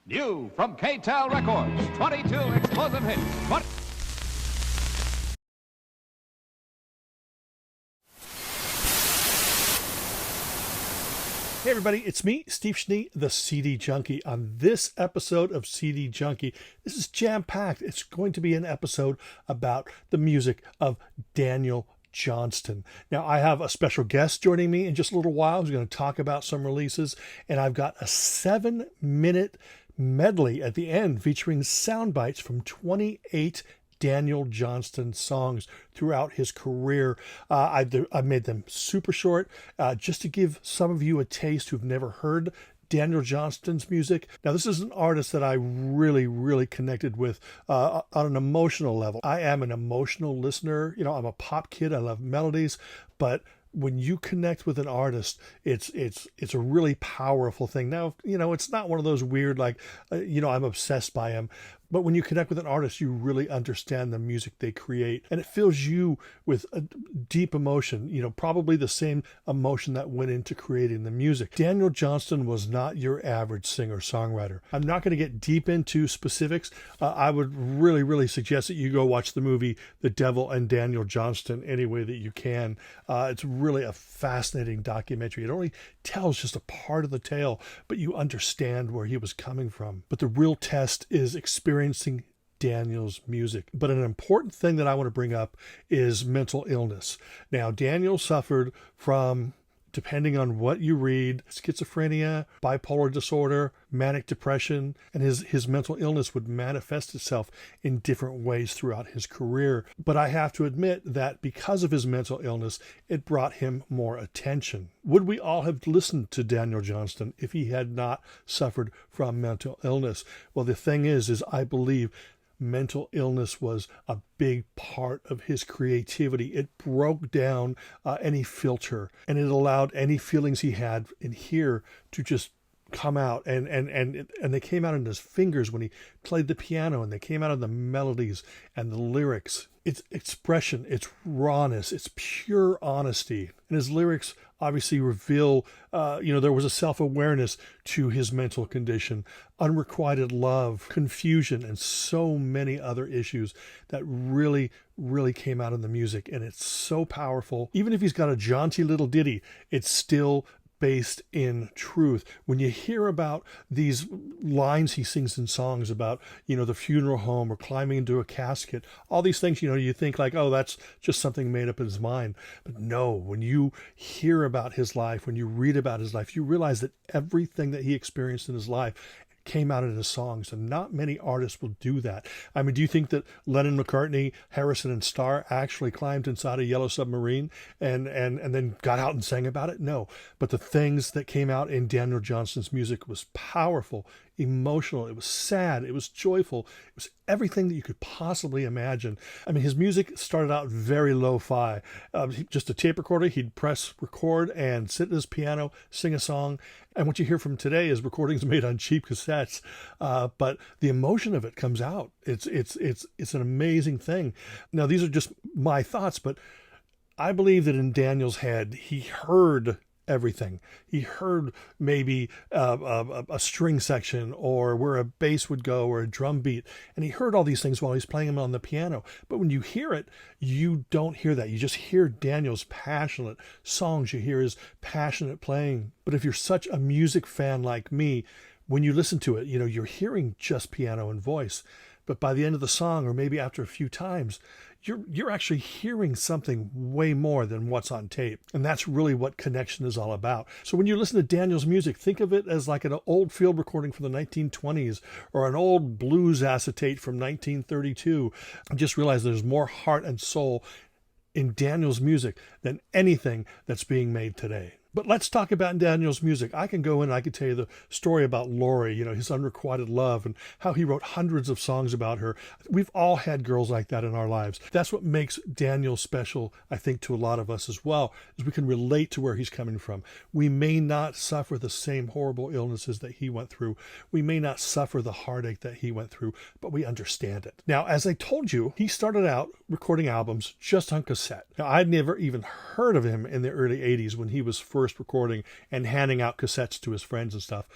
New from K-Tel Records, 22 explosive hits. Hey everybody, it's me, Steve Schnee, the CD Junkie. On this episode of CD Junkie, this is jam-packed. It's going to be an episode about the music of Daniel Johnston. Now, I have a special guest joining me in just a little while who's going to talk about some releases, and I've got a 7-minute medley at the end featuring sound bites from 28 Daniel Johnston songs throughout his career. I've made them super short just to give some of you a taste who've never heard Daniel Johnston's music. Now, this is an artist that I really connected with on an emotional level. I am an emotional listener. You know, I'm a pop kid. I love melodies, but when you connect with an artist, it's a really powerful thing. Now, you know, it's not one of those weird, like, I'm obsessed by him. But when you connect with an artist, you really understand the music they create. And it fills you with a deep emotion, probably the same emotion that went into creating the music. Daniel Johnston was not your average singer-songwriter. I'm not going to get deep into specifics. I would really suggest that you go watch the movie The Devil and Daniel Johnston any way that you can. It's really a fascinating documentary. It only tells just a part of the tale, but you understand where he was coming from. But the real test is experiencing Daniel's music. But an important thing that I want to bring up is mental illness. Now, Daniel suffered from, depending on what you read, schizophrenia, bipolar disorder, manic depression, and his mental illness would manifest itself in different ways throughout his career. But I have to admit that because of his mental illness, it brought him more attention. Would we all have listened to Daniel Johnston if he had not suffered from mental illness? Well, the thing is I believe mental illness was a big part of his creativity. It broke down any filter, and it allowed any feelings he had in here to just come out, and they came out in his fingers when he played the piano, and they came out in the melodies and the lyrics. It's expression, it's rawness, it's pure honesty. And his lyrics obviously reveal, there was a self-awareness to his mental condition, unrequited love, confusion, and so many other issues that really came out in the music. And it's so powerful. Even if he's got a jaunty little ditty, it's still based in truth. When you hear about these lines he sings in songs about, the funeral home or climbing into a casket, all these things, you think like, oh, that's just something made up in his mind. But no, when you hear about his life, when you read about his life, you realize that everything that he experienced in his life came out in his songs, and not many artists will do that. I mean, do you think that Lennon, McCartney, Harrison, and Starr actually climbed inside a yellow submarine and then got out and sang about it? No. But the things that came out in Daniel Johnston's music was powerful, emotional, it was sad, it was joyful, it was everything that you could possibly imagine. I mean, his music started out very lo-fi. Just a tape recorder, he'd press record and sit at his piano, sing a song. And what you hear from today is recordings made on cheap cassettes, but the emotion of it comes out. It's an amazing thing. Now, these are just my thoughts, but I believe that in Daniel's head, he heard everything. He heard maybe a string section or where a bass would go or a drum beat, and he heard all these things while he's playing them on the piano. But when you hear it, you don't hear that. You just hear Daniel's passionate songs. You hear his passionate playing. But if you're such a music fan like me, when you listen to it, you're hearing just piano and voice. But by the end of the song, or maybe after a few times, you're actually hearing something way more than what's on tape. And that's really what connection is all about. So when you listen to Daniel's music, think of it as like an old field recording from the 1920s or an old blues acetate from 1932. And just realize there's more heart and soul in Daniel's music than anything that's being made today. But let's talk about Daniel's music. I can go in and I can tell you the story about Lori, his unrequited love and how he wrote hundreds of songs about her. We've all had girls like that in our lives. That's what makes Daniel special, I think, to a lot of us as well, is we can relate to where he's coming from. We may not suffer the same horrible illnesses that he went through. We may not suffer the heartache that he went through, but we understand it. Now, as I told you, he started out recording albums just on cassette. Now, I'd never even heard of him in the early 80s when he was first first recording and handing out cassettes to his friends and stuff.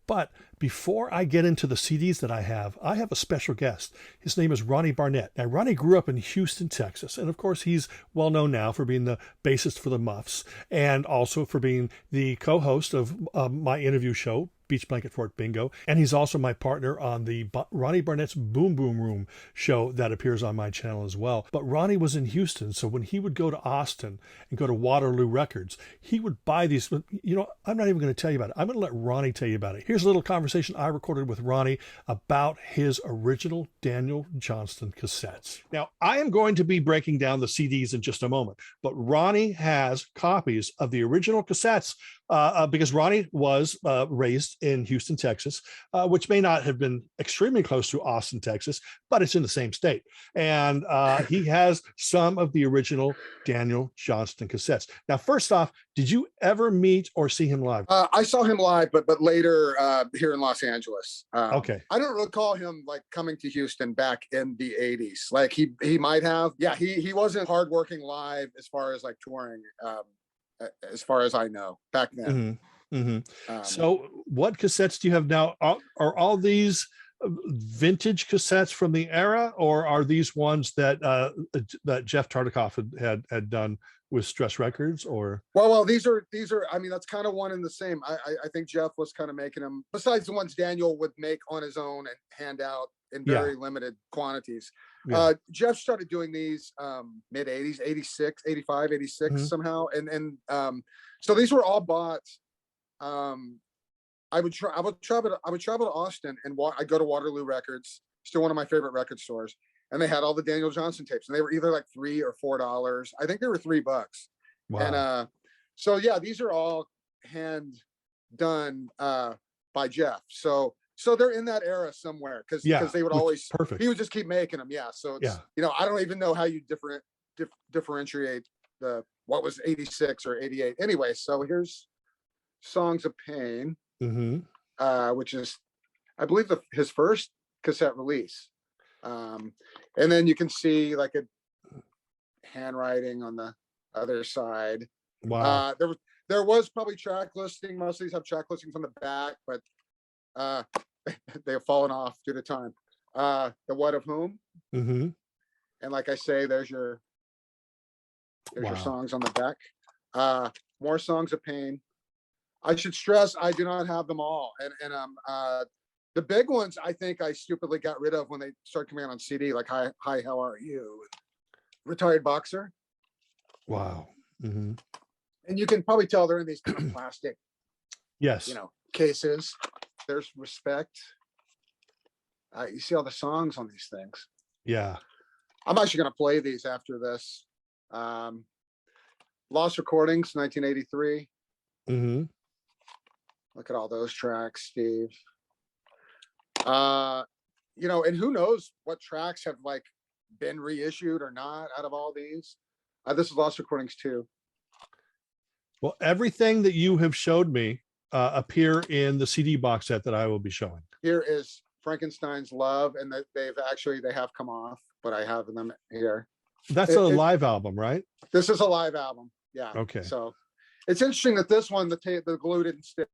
But before I get into the CDs that I have a special guest. His name is Ronnie Barnett. Now, Ronnie grew up in Houston, Texas. And of course, he's well known now for being the bassist for the MUFFs and also for being the co-host of my interview show, Beach Blanket Fort Bingo. And he's also my partner on the Ronnie Barnett's Boom Boom Room show that appears on my channel as well. But Ronnie was in Houston, so when he would go to Austin and go to Waterloo Records, he would buy these. You know, I'm not even going to tell you about it. I'm going to let Ronnie tell you about it. Here's a little conversation I recorded with Ronnie about his original Daniel Johnston cassettes. Now, I am going to be breaking down the CDs in just a moment, but Ronnie has copies of the original cassettes because Ronnie was raised in Houston, Texas, which may not have been extremely close to Austin, Texas, but it's in the same state. And he has some of the original Daniel Johnston cassettes. Now, first off, did you ever meet or see him live? I saw him live, but later here in Los Angeles. Okay. I don't recall him like coming to Houston back in the 80s. Like he might have. Yeah, he wasn't hardworking live as far as like touring. As far as I know, back then. Mm-hmm. Mm-hmm. So what cassettes do you have now? Are all these vintage cassettes from the era, or are these ones that that Jeff Tartikoff had done with Stress Records? Or well, these are. I mean, that's kind of one and the same. I think Jeff was kind of making them. Besides the ones Daniel would make on his own and hand out in very limited quantities. Yeah. Jeff started doing these mid 80s, 86, 85, 86 mm-hmm. somehow. And so these were all bought. I would travel to Austin and I'd go to Waterloo Records, still one of my favorite record stores. And they had all the Daniel Johnston tapes, and they were either like $3 or $4. I think they were $3. Wow. And so yeah, these are all hand done by Jeff. So they're in that era somewhere because they would always he would just keep making them. Yeah. So it's, you know, I don't even know how you differentiate what was 86 or 88. Anyway, so here's Songs of Pain, mm-hmm. Which is, I believe, his first cassette release. And then you can see like a handwriting on the other side. Wow. There was probably track listing. Most of these have track listings on the back, but they have fallen off due to time. The What of Whom, mm-hmm. and like I say, there's your songs on the back. More Songs of Pain. I should stress I do not have them all, and the big ones I think I stupidly got rid of when they started coming out on CD, like Hi, How Are You, Retired Boxer. Wow. Mm-hmm. And you can probably tell they're in these kind of plastic, cases. There's Respect. You see all the songs on these things. Yeah. I'm actually going to play these after this. Lost Recordings, 1983. Mm-hmm. Look at all those tracks, Steve. And who knows what tracks have like been reissued or not out of all these. This is Lost Recordings too. Well, everything that you have showed me appear in the CD box set that I will be showing. Here is Frankenstein's Love, and they have come off, but I have them here. That's a live album, right? This is a live album. Yeah. Okay. So it's interesting that this one, the glue didn't stick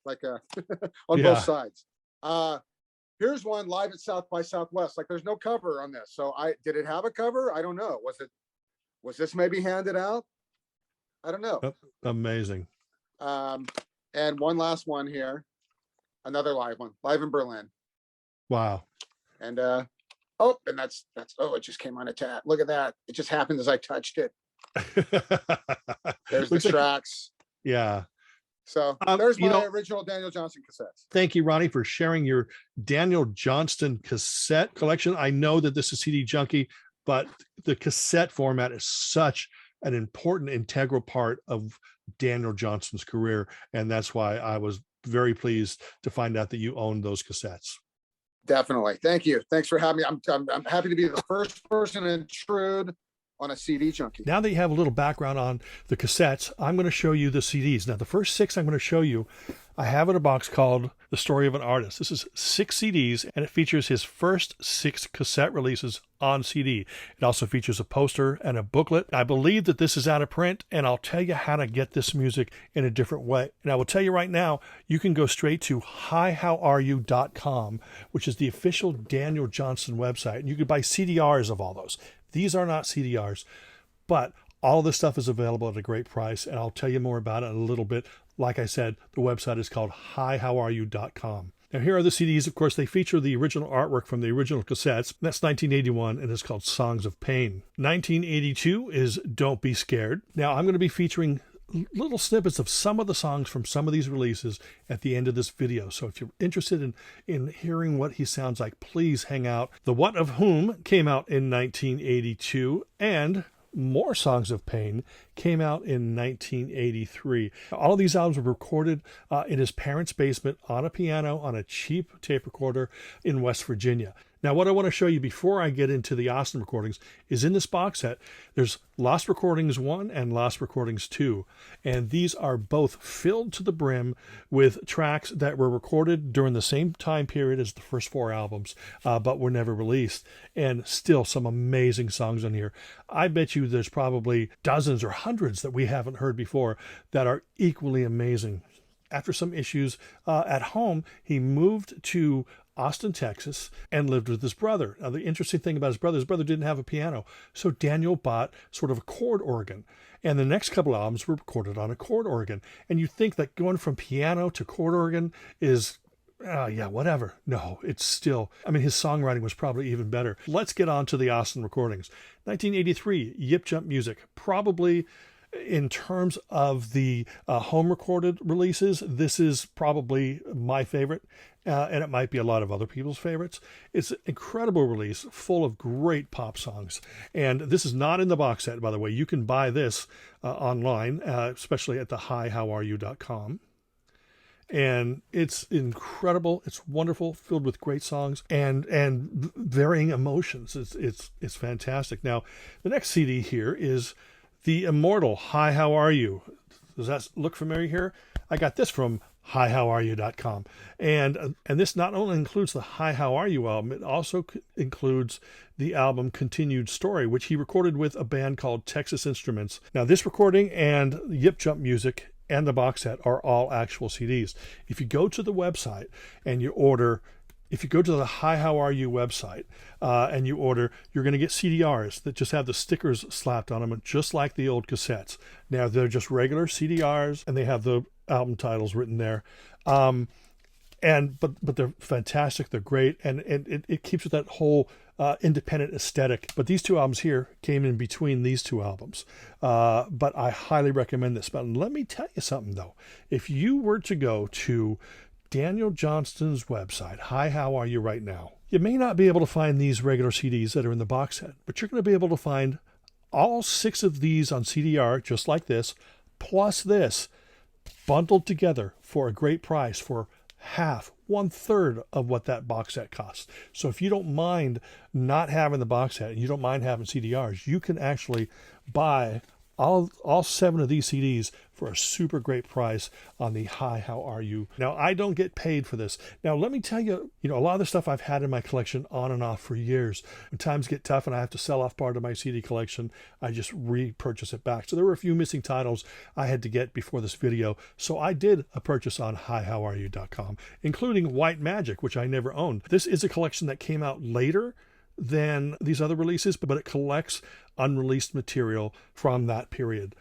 like on both sides. Here's one live at South by Southwest. Like there's no cover on this. So did it have a cover? I don't know. Was this maybe handed out? I don't know. Amazing. And one last one here. Another live one, live in Berlin. Wow. And and that's it just came on a tap. Look at that. It just happened as I touched it. There's the tracks. Yeah. So there's my original Daniel Johnston cassettes. Thank you, Ronnie, for sharing your Daniel Johnston cassette collection. I know that this is CD Junkie, but the cassette format is such an important, integral part of Daniel Johnston's career. And that's why I was very pleased to find out that you owned those cassettes. Definitely. Thank you. Thanks for having me. I'm happy to be the first person to intrude on a CD Junkie. Now that you have a little background on the cassettes, I'm going to show you the CDs. Now, the first 6 I'm going to show you, I have in a box called the The Story of an Artist. This is 6 CDs, and it features his first 6 cassette releases on CD. It also features a poster and a booklet. I believe that this is out of print, and I'll tell you how to get this music in a different way. And I will tell you right now, you can go straight to hihowareyou.com, which is the official Daniel Johnston website, and you can buy CDRs of all those. These are not CDRs, but all this stuff is available at a great price, and I'll tell you more about it in a little bit. Like I said, the website is called hihowareyou.com. Now, here are the CDs. Of course, they feature the original artwork from the original cassettes. That's 1981, and it's called Songs of Pain. 1982 is Don't Be Scared. Now, I'm going to be featuring little snippets of some of the songs from some of these releases at the end of this video. So if you're interested in hearing what he sounds like, please hang out. The What of Whom came out in 1982, and More Songs of Pain came out in 1983. All of these albums were recorded in his parents' basement on a piano on a cheap tape recorder in West Virginia. Now, what I want to show you before I get into the Austin recordings is in this box set, there's Lost Recordings 1 and Lost Recordings 2. And these are both filled to the brim with tracks that were recorded during the same time period as the first 4 albums, but were never released. And still some amazing songs on here. I bet you there's probably dozens or hundreds that we haven't heard before that are equally amazing. After some issues at home, he moved to Austin, Texas, and lived with his brother. Now, the interesting thing about his brother didn't have a piano, so Daniel bought sort of a chord organ. And the next couple albums were recorded on a chord organ. And you think that going from piano to chord organ is, yeah, whatever. No, it's still, I mean, his songwriting was probably even better. Let's get on to the Austin recordings. 1983, Yip Jump Music, probably in terms of the home recorded releases, this is probably my favorite, and it might be a lot of other people's favorites. It's an incredible release full of great pop songs. And this is not in the box set, by the way. You can buy this online, especially at the hihowareyou.com. And it's incredible. It's wonderful, filled with great songs and varying emotions. It's fantastic. Now, the next CD here is the immortal Hi, How Are You? Does that look familiar here? I got this from hihowareyou.com. And this not only includes the Hi, How Are You album, it also includes the album Continued Story, which he recorded with a band called Texas Instruments. Now, this recording and Yip Jump Music and the box set are all actual CDs. If you go to the website and you order, if you go to the Hi How Are You website and you order, you're going to get CDRs that just have the stickers slapped on them, just like the old cassettes. Now, they're just regular CDRs, and they have the album titles written there. But they're fantastic. They're great, and it keeps with that whole independent aesthetic. But these 2 albums here came in between these 2 albums. But I highly recommend this. But let me tell you something, though. If you were to go to Daniel Johnston's website, Hi, How Are You right now, you may not be able to find these regular CDs that are in the box set, but you're going to be able to find all 6 of these on CDR, just like this, plus this, bundled together for a great price for half, 1/3 of what that box set costs. So if you don't mind not having the box set and you don't mind having CDRs, you can actually buy all 7 of these CDs for a super great price on the Hi, How Are You? Now, I don't get paid for this. Now, let me tell you, a lot of the stuff I've had in my collection on and off for years. When times get tough and I have to sell off part of my CD collection, I just repurchase it back. So there were a few missing titles I had to get before this video. So I did a purchase on hihowareyou.com, including White Magic, which I never owned. This is a collection that came out later than these other releases, but it collects unreleased material from that period.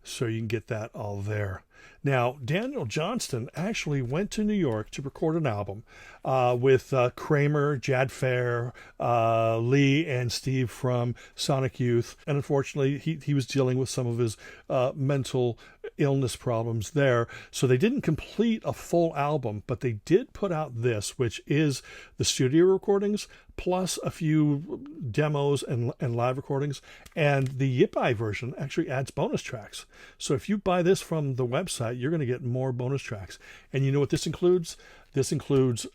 So you can get that all there. Now, Daniel Johnston actually went to New York to record an album with Kramer, Jad Fair, Lee, and Steve from Sonic Youth. And unfortunately, he was dealing with some of his mental illness problems there. So they didn't complete a full album, but they did put out this, which is the studio recordings, plus a few demos and live recordings. And the Yip-I version actually adds bonus tracks. So if you buy this from the website, you're going to get more bonus tracks. And you know what this includes? This includes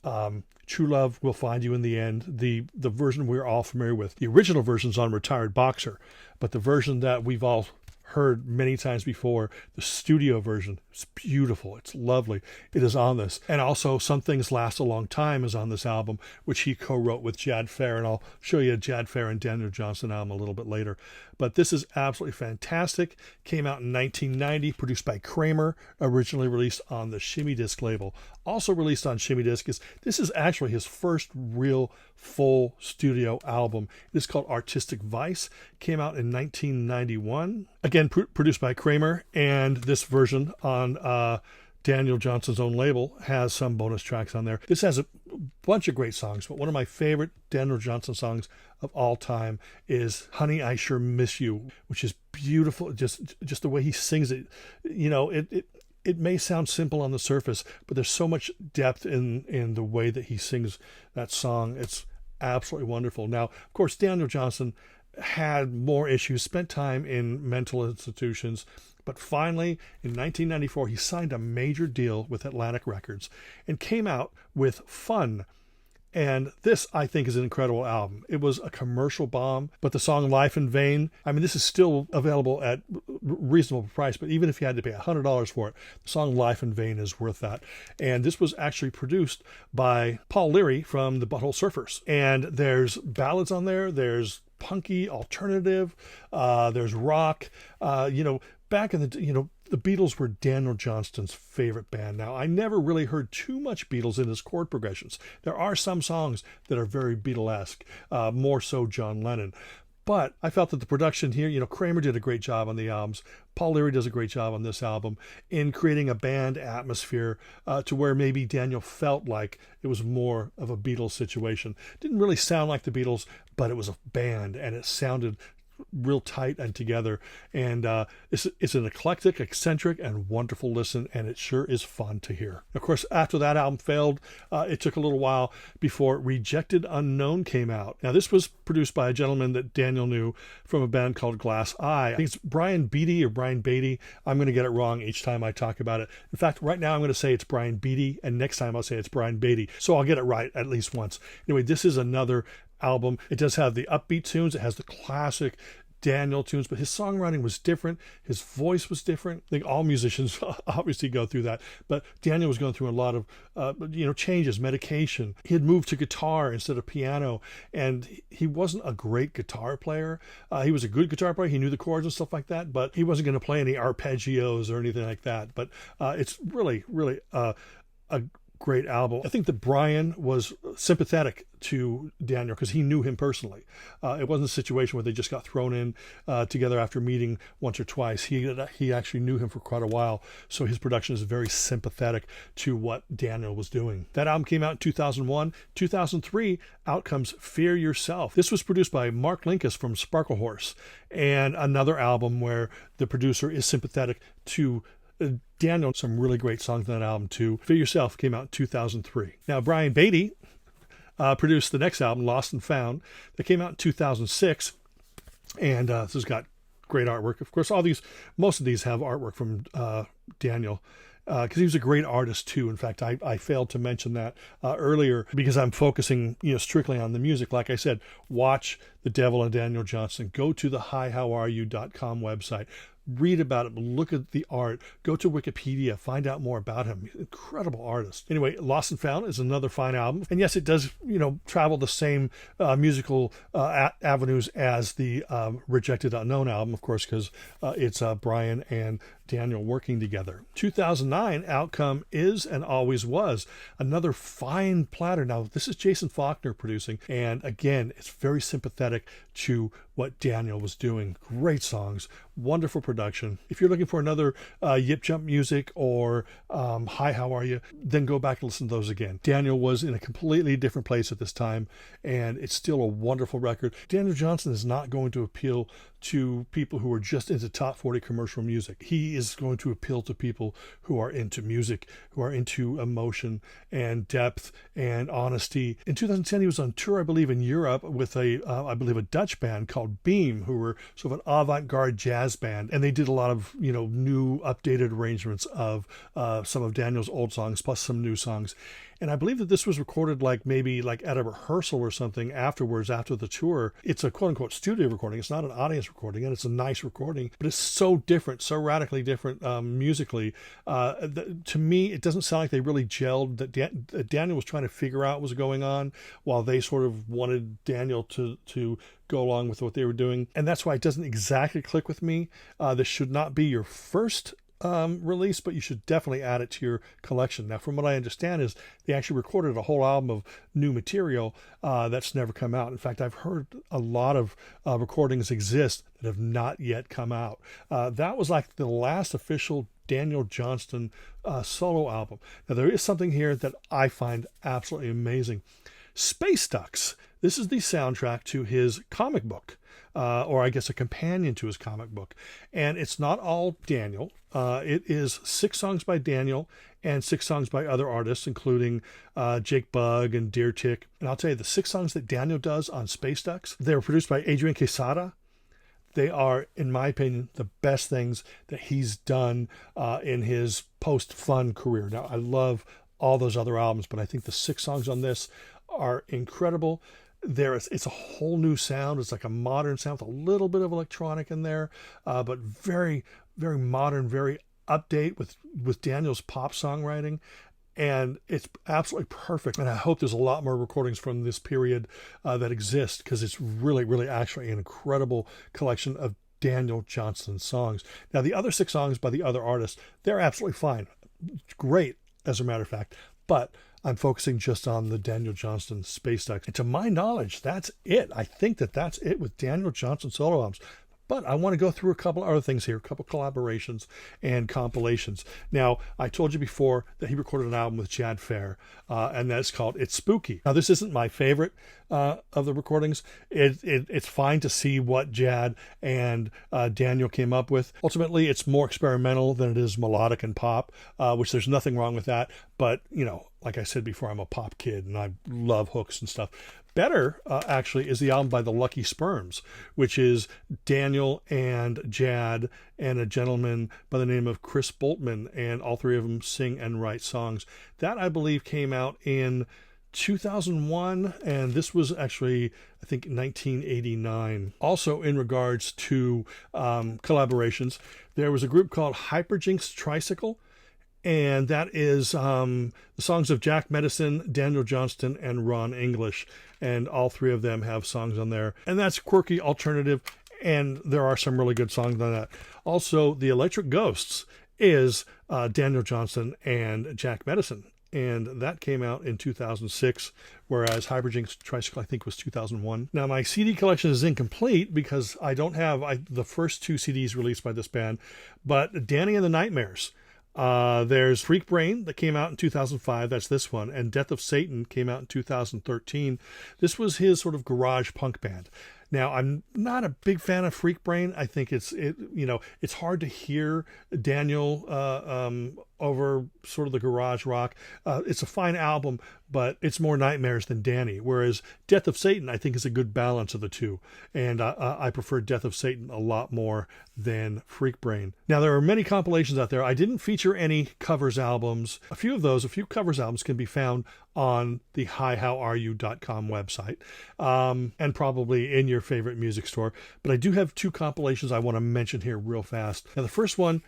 True Love Will Find You in the End, the version we're all familiar with. The original version's on Retired Boxer, but the version that we've all heard many times before. The studio version is beautiful. It's lovely. It is on this. And also Some Things Last a Long Time is on this album, which he co-wrote with Jad Fair. And I'll show you a Jad Fair and Daniel Johnston album a little bit later. But this is absolutely fantastic. Came out in 1990, produced by Kramer, originally released on the Shimmy Disc label. Also released on Shimmy Disc this is actually his first real full studio album. It is called Artistic Vice. Came out in 1991. Again, produced by Kramer, and this version on Daniel Johnston's own label has some bonus tracks on there. This has a bunch of great songs, but one of my favorite Daniel Johnston songs of all time is Honey, I Sure Miss You, which is beautiful. Just the way he sings it. You know, it may sound simple on the surface, but there's so much depth in the way that he sings that song. It's absolutely wonderful. Now, of course, Daniel Johnston had more issues, spent time in mental institutions, but finally, in 1994, he signed a major deal with Atlantic Records and came out with Fun. And this, I think, is an incredible album. It was a commercial bomb, but the song Life in Vain, I mean, this is still available at reasonable price, but even if you had to pay $100 for it, the song Life in Vain is worth that. And this was actually produced by Paul Leary from the Butthole Surfers. And there's ballads on there, there's punky, alternative, there's rock, back in the Beatles were Daniel Johnston's favorite band. Now, I never really heard too much Beatles in his chord progressions. There are some songs that are very Beatlesque, more so John Lennon. But I felt that the production here, Kramer did a great job on the albums. Paul Leary does a great job on this album in creating a band atmosphere to where maybe Daniel felt like it was more of a Beatles situation. Didn't really sound like the Beatles, but it was a band and it sounded real tight and together, and it's an eclectic, eccentric, and wonderful listen, and it sure is fun to hear. Of course, after that album failed, it took a little while before Rejected Unknown came out. Now, this was produced by a gentleman that Daniel knew from a band called Glass Eye. I think it's Brian Beatty or Brian Beatty. I'm going to get it wrong each time I talk about it. In fact, right now I'm going to say it's Brian Beatty, and next time I'll say it's Brian Beatty, so I'll get it right at least once. Anyway, this is another album. It does have the upbeat tunes. It has the classic Daniel tunes, but his songwriting was different. His voice was different. I think all musicians obviously go through that, but Daniel was going through a lot of changes, medication. He had moved to guitar instead of piano, and he wasn't a great guitar player. He was a good guitar player. He knew the chords and stuff like that, but he wasn't going to play any arpeggios or anything like that. But it's really, really a great album. I think that Brian was sympathetic to Daniel because he knew him personally. It wasn't a situation where they just got thrown in together after meeting once or twice. He actually knew him for quite a while, so his production is very sympathetic to what Daniel was doing. That album came out in 2001. 2003, out comes Fear Yourself. This was produced by Mark Linkous from Sparkle Horse, and another album where the producer is sympathetic to Daniel. Some really great songs on that album too. Fear Yourself came out in 2003. Now, Brian Beatty produced the next album, Lost and Found, that came out in 2006, and this has got great artwork. Of course, most of these have artwork from Daniel, because he was a great artist too. In fact, I failed to mention that earlier because I'm focusing strictly on the music. Like I said, watch The Devil and Daniel Johnston. Go to the hihowareyou.com website. Read about him, look at the art, go to Wikipedia, find out more about him. Incredible artist. Anyway, Lost and Found is another fine album. And yes, it does, travel the same musical avenues as the Rejected Unknown album, of course, because it's Brian and Daniel working together. 2009, Outcome Is and Always Was, another fine platter. Now, this is Jason Faulkner producing, and again, it's very sympathetic to what Daniel was doing. Great songs, wonderful production. If you're looking for another Yip Jump music or Hi, How Are You, then go back and listen to those again. Daniel was in a completely different place at this time, and it's still a wonderful record. Daniel Johnston is not going to appeal to people who are just into top 40 commercial music. He is going to appeal to people who are into music, who are into emotion and depth and honesty. In 2010, he was on tour, I believe, in Europe with I believe a Dutch band called Beam, who were sort of an avant-garde jazz band, and they did a lot of new updated arrangements of some of Daniel's old songs plus some new songs. And I believe that this was recorded maybe at a rehearsal or something afterwards, after the tour. It's a quote-unquote studio recording. It's not an audience this recording, and it's a nice recording, but it's so different, so radically different musically. To me, it doesn't sound like they really gelled, that Daniel was trying to figure out what was going on while they sort of wanted Daniel to go along with what they were doing. And that's why it doesn't exactly click with me. This should not be your first release, but you should definitely add it to your collection. Now, from what I understand is they actually recorded a whole album of new material that's never come out. In fact, I've heard a lot of recordings exist that have not yet come out. That was like the last official Daniel Johnston solo album. Now, there is something here that I find absolutely amazing. Space Ducks. This is the soundtrack to his comic book. Or I guess a companion to his comic book. And it's not all Daniel. It is 6 songs by Daniel and 6 songs by other artists, including Jake Bugg and Deer Tick. And I'll tell you, the 6 songs that Daniel does on Space Ducks, they were produced by Adrian Quesada. They are, in my opinion, the best things that he's done in his post-Fun career. Now, I love all those other albums, but I think the 6 songs on this are incredible. It's a whole new sound. It's like a modern sound with a little bit of electronic in there, but very, very modern, very update with Daniel's pop songwriting. And it's absolutely perfect. And I hope there's a lot more recordings from this period that exist, because it's really, really actually an incredible collection of Daniel Johnston songs. Now, the other 6 songs by the other artists, they're absolutely fine. It's great, as a matter of fact. But I'm focusing just on the Daniel Johnston Space Ducks. And to my knowledge, that's it. I think that's it with Daniel Johnston solo albums. But I want to go through a couple other things here, a couple collaborations and compilations. Now, I told you before that he recorded an album with Jad Fair, and that's called It's Spooky. Now, this isn't my favorite of the recordings. It's fine to see what Jad and Daniel came up with. Ultimately, it's more experimental than it is melodic and pop, which there's nothing wrong with that. But, like I said before, I'm a pop kid and I love hooks and stuff. Better, actually, is the album by the Lucky Sperms, which is Daniel and Jad and a gentleman by the name of Chris Boltman, and all 3 of them sing and write songs. That, I believe, came out in 2001, and this was actually, I think, 1989. Also, in regards to collaborations, there was a group called Hyperjinx Tricycle, and that is the songs of Jack Medicine, Daniel Johnston, and Ron English. And all 3 of them have songs on there. And that's quirky, alternative, and there are some really good songs on that. Also, The Electric Ghosts is Daniel Johnston and Jack Medicine. And that came out in 2006, whereas Hyperjinx Tricycle, I think, was 2001. Now, my CD collection is incomplete because I don't have the first 2 CDs released by this band, but Danny and the Nightmares. There's Freak Brain that came out in 2005. That's this one. And Death of Satan came out in 2013. This was his sort of garage punk band. Now, I'm not a big fan of Freak Brain. I think it's hard to hear Daniel over sort of the garage rock. It's a fine album, but it's more Nightmares than Danny. Whereas Death of Satan, I think, is a good balance of the 2. And I prefer Death of Satan a lot more than Freak Brain. Now, there are many compilations out there. I didn't feature any covers albums. A few covers albums can be found on the hihowareyou.com website, and probably in your favorite music store. But I do have 2 compilations I want to mention here real fast. Now, the first one,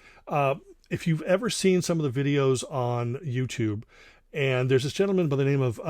if you've ever seen some of the videos on YouTube, and there's this gentleman by the name of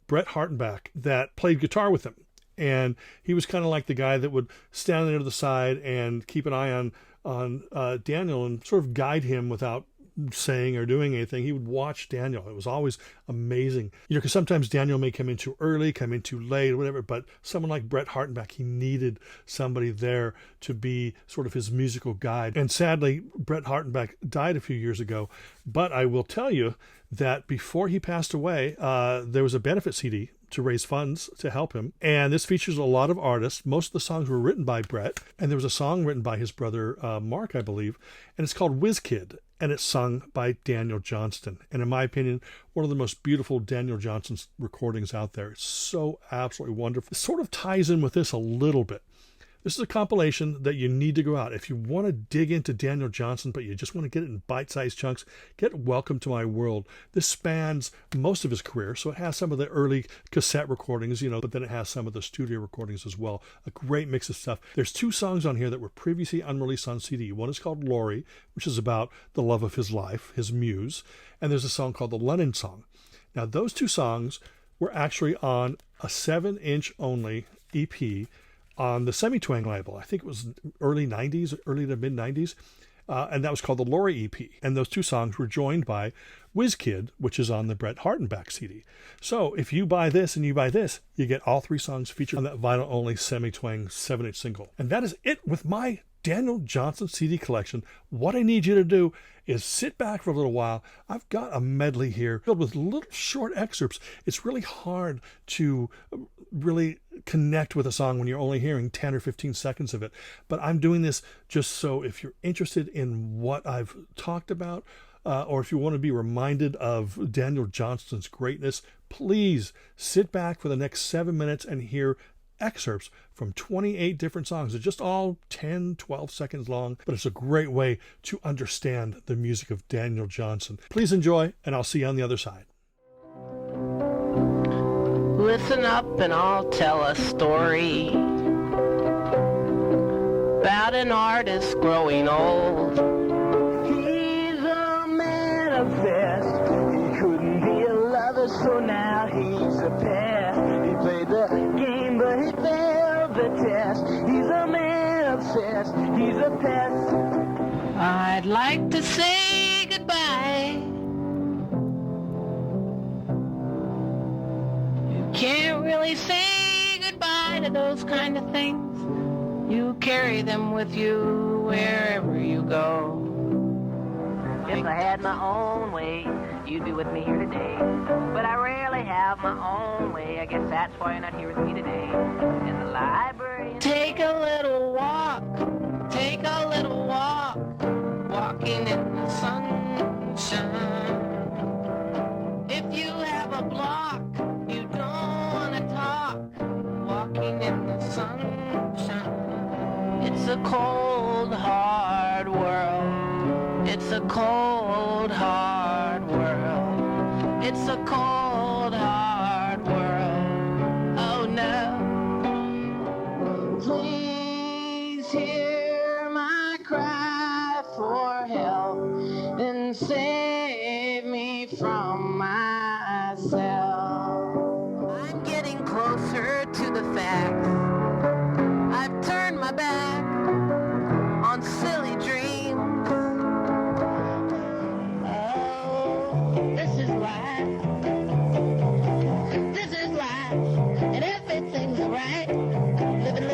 Brett Hartenbach that played guitar with him. And he was kind of like the guy that would stand there to the side and keep an eye on Daniel and sort of guide him without saying or doing anything. He would watch Daniel. It was always amazing. Because sometimes Daniel may come in too early, come in too late, whatever, but someone like Brett Hartenbach, he needed somebody there to be sort of his musical guide. And sadly, Brett Hartenbach died a few years ago, but I will tell you that before he passed away, there was a benefit CD to raise funds to help him. And this features a lot of artists. Most of the songs were written by Brett, and there was a song written by his brother, Mark, I believe, and it's called Whiz Kid, and it's sung by Daniel Johnston. And in my opinion, one of the most beautiful Daniel Johnston recordings out there. It's so absolutely wonderful. It sort of ties in with this a little bit. This is a compilation that you need to go out. If you want to dig into Daniel Johnston, but you just want to get it in bite-sized chunks, get Welcome to My World. This spans most of his career, so it has some of the early cassette recordings, but then it has some of the studio recordings as well. A great mix of stuff. There's 2 songs on here that were previously unreleased on CD. One is called Lori, which is about the love of his life, his muse, and there's a song called the Lennon Song. Now, those 2 songs were actually on a 7-inch only EP on the Semi-Twang label. I think it was early 90s, early to mid 90s. And that was called the Lori EP. And those 2 songs were joined by Whiz Kid, which is on the Brett Hartenbach CD. So if you buy this and you buy this, you get all 3 songs featured on that vinyl only Semi-Twang 7-inch single. And that is it with my Daniel Johnston CD collection. What I need you to do is sit back for a little while. I've got a medley here filled with little short excerpts. It's really hard to really connect with a song when you're only hearing 10 or 15 seconds of it. But I'm doing this just so if you're interested in what I've talked about, or if you want to be reminded of Daniel Johnston's greatness, please sit back for the next 7 minutes and hear excerpts from 28 different songs. They're just all 10, 12 seconds long, but it's a great way to understand the music of Daniel Johnston. Please enjoy, and I'll see you on the other side. Listen up and I'll tell a story about an artist growing old. He's a man obsessed. He couldn't be a lover, so now he's a pest. He played the game, but he failed the test. He's a man obsessed. He's a pest. I'd like to say goodbye. You can't really say goodbye to those kind of things. You carry them with you wherever you go. If I had my own way, you'd be with me here today. But I rarely have my own way. I guess that's why you're not here with me today. In the library. Take a little walk. Take a little walk. Walking in the sunshine. If you have a block, you don't want to talk. Walking in the sunshine. It's a cold, hard world. It's a cold, hard world. It's a cold, hard world. Oh no. Please hear my cry for help and save me from myself. I'm getting closer to the facts. I've turned my back on silly dreams. This is life. This is life. And everything's alright. Living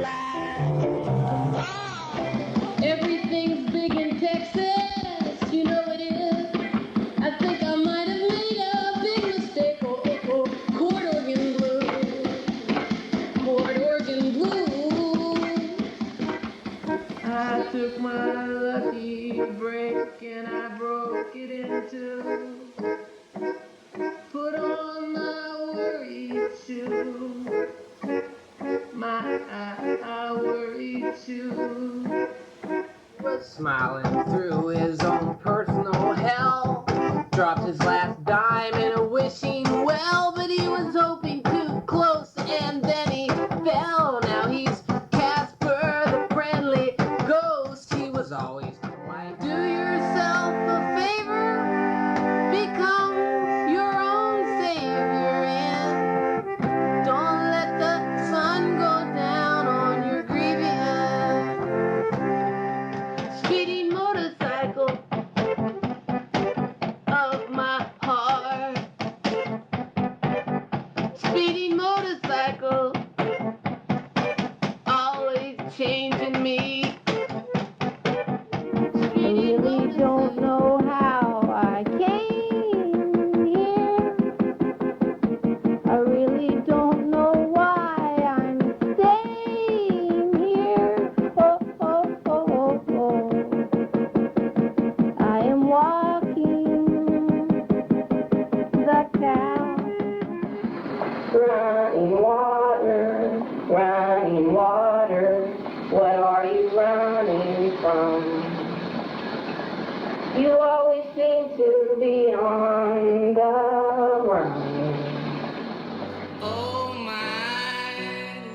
life. Everything's big in Texas. You know it is. I think I might have made a big mistake. Oh, chord organ blues. Chord organ blues. I took my lucky break and I broke it in two. Put on my worry too. My worry too. Was smiling through his own personal hell. Dropped his last dime in a wishing well, but he was hoping too close and then he fell. Now he's Casper the friendly ghost. He was always polite. Do yourself a favor, become your own savior, and don't let the sun go down on your grievance. Speeding motorcycle of my heart. Speeding motorcycle, always changing me. I really don't know how I came here. I really don't know why I'm staying here. Oh. I am walking the cow. Running water, seem to be on the run. Oh my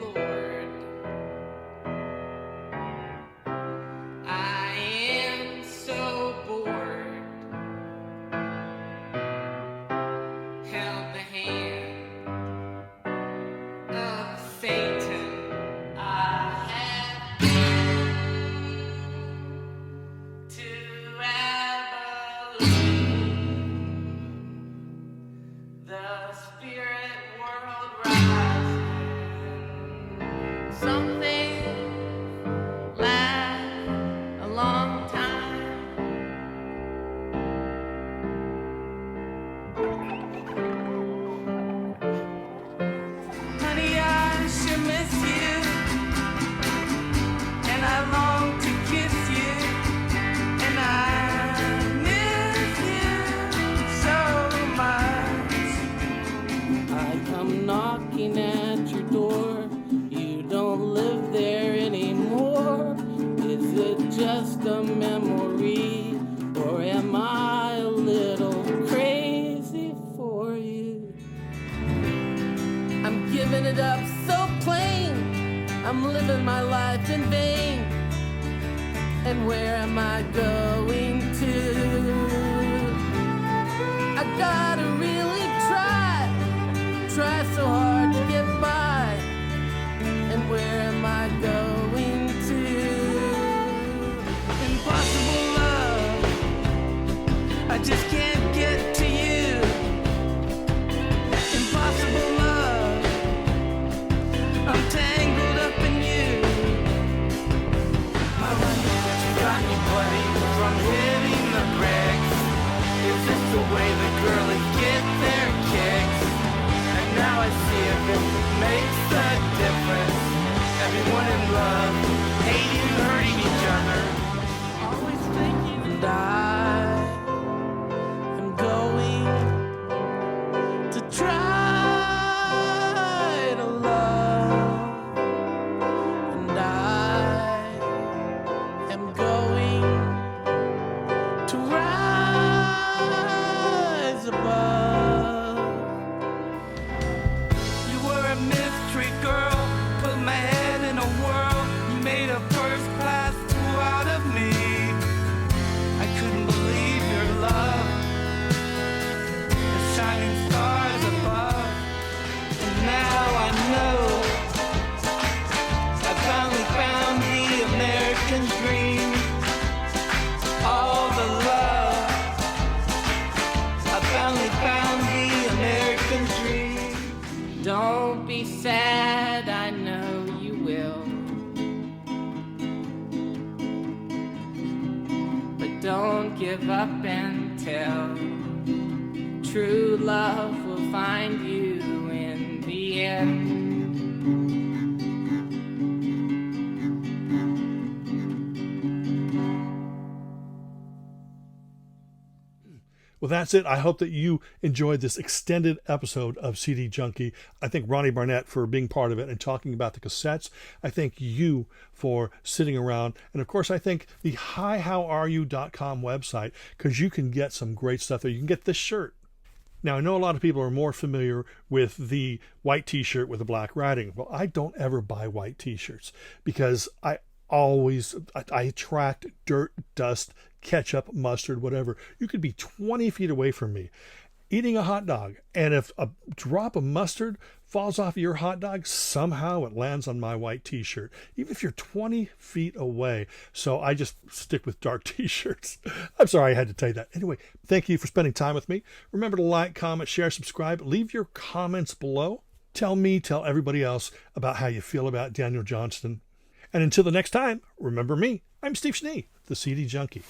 Lord, I am so bored. Held the hand of Satan. I have to Abilene, the spirit world rising. Something lasts a long time. Honey, I sure miss you, and I long to kiss you, and I miss you so much. I come knocking at your door, you don't live there anymore. Is it just a memory, or am I a little crazy for you? I'm giving it up so plain, I'm living my life in vain. And where am I going to? I gotta really try so hard to get by. And where am I going to? Impossible love, I just can't get to you. Impossible love, I'm tangled up in you. My romantic got me bloody from hitting the bricks. Is this the way the girlies get their kicks? And now I see if it makes a difference. Everyone in love, hating, hurting each other. Always thinking, and I am going to try to love. And I am going to rise above. You were a mystery girl, put my head in a whirl. You made a first class fool out of me. I couldn't believe your love, the shining stars above. And now I know I finally found the American dream. All the love, I finally found the American dream. Don't be sad, I know you will. But don't give up until true love will find you in the end. Well, that's it. I hope that you enjoyed this extended episode of CD Junkie. I thank Ronnie Barnett for being part of it and talking about the cassettes. I thank you for sitting around. And of course, I thank the hihowareyou.com website, because you can get some great stuff there. You can get this shirt. Now, I know a lot of people are more familiar with the white t-shirt with the black writing. Well, I don't ever buy white t-shirts because I attract dirt, dust, ketchup, mustard, whatever. You could be 20 feet away from me eating a hot dog, and if a drop of mustard falls off your hot dog, somehow it lands on my white t-shirt, even if you're 20 feet away. So I just stick with dark t-shirts. I'm sorry I had to tell you that. Anyway, thank you for spending time with me. Remember to like, comment, share, subscribe. Leave your comments below. Tell everybody else about how you feel about Daniel Johnston. And until the next time, remember me. I'm Steve Schnee, the CD Junkie.